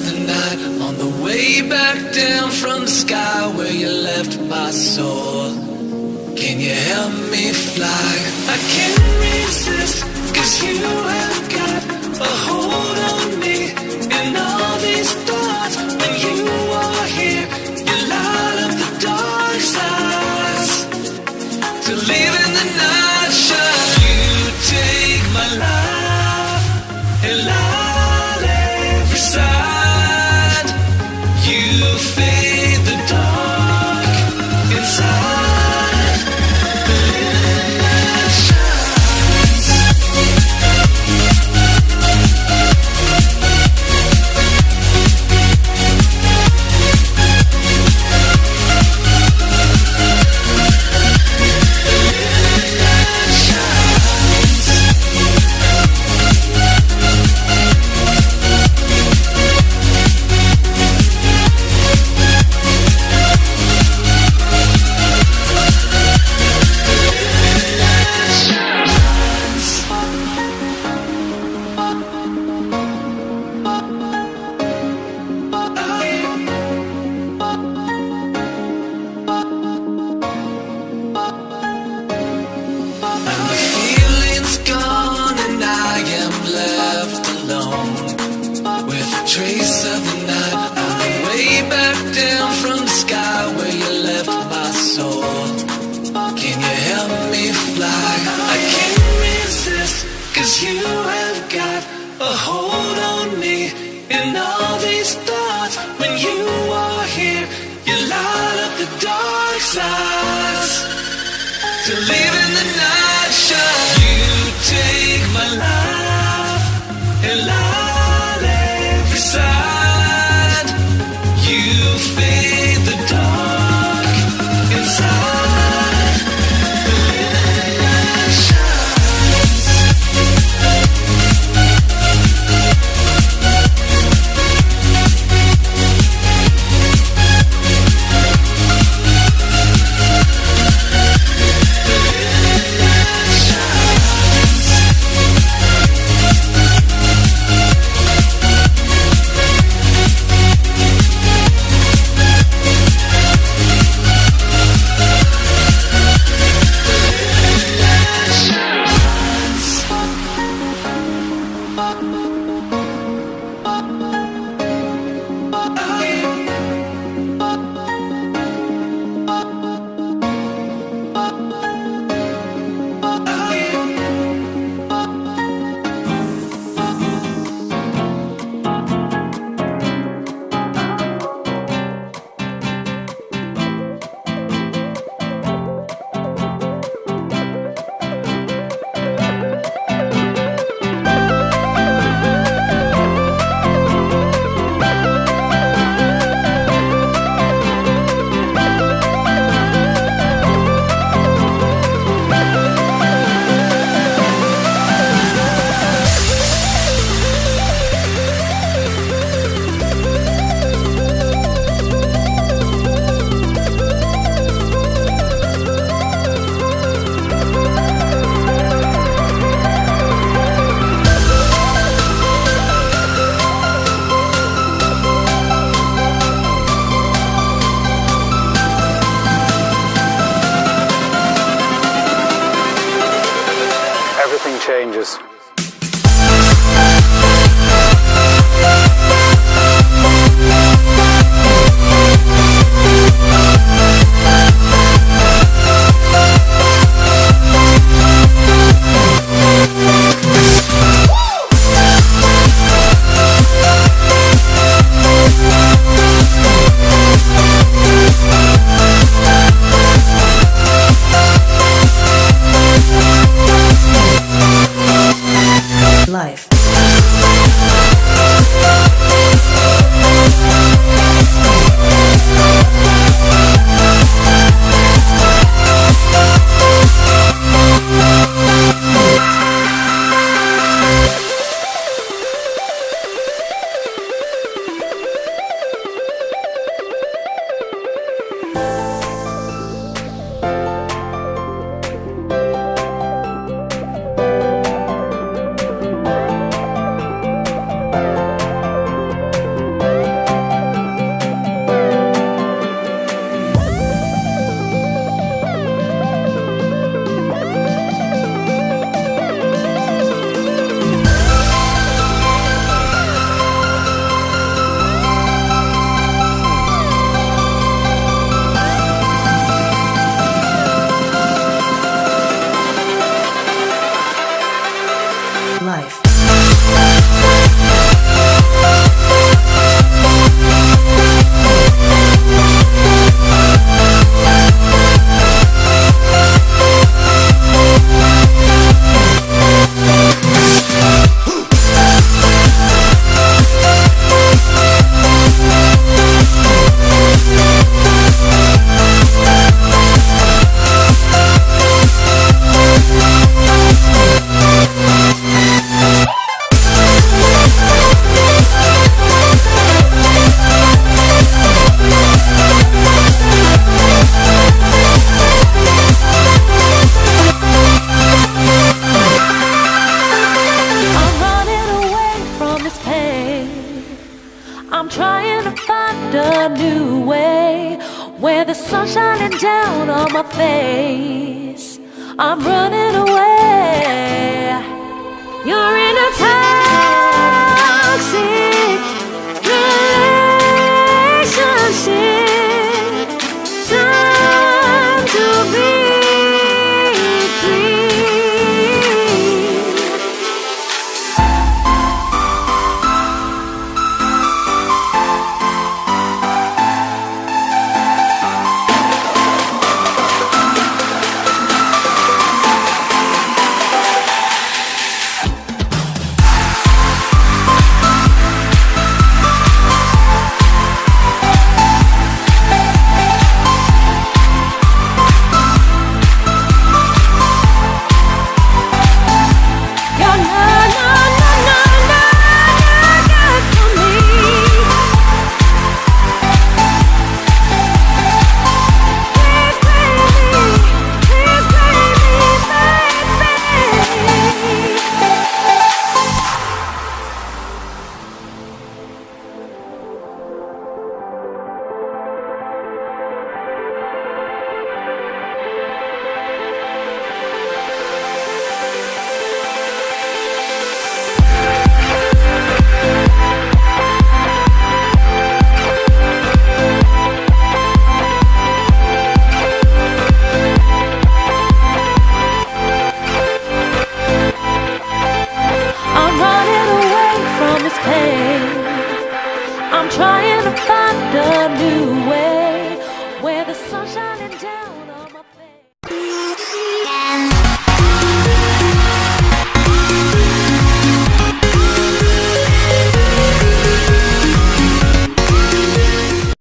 of the night, on the way back down from the sky where you left my soul. Can you help me fly? I can't resist, 'cause you have got a hold on me. And all these thoughts, when you are here, you light up the dark sides. To live in the night shine, you take my life and light every side. You fade the dark inside. trying to find a new way where the sun's shining down on my face. I'm running away. You're in a toxic relationship. Time to be free. I'm trying to find a new way where the sun's shining down.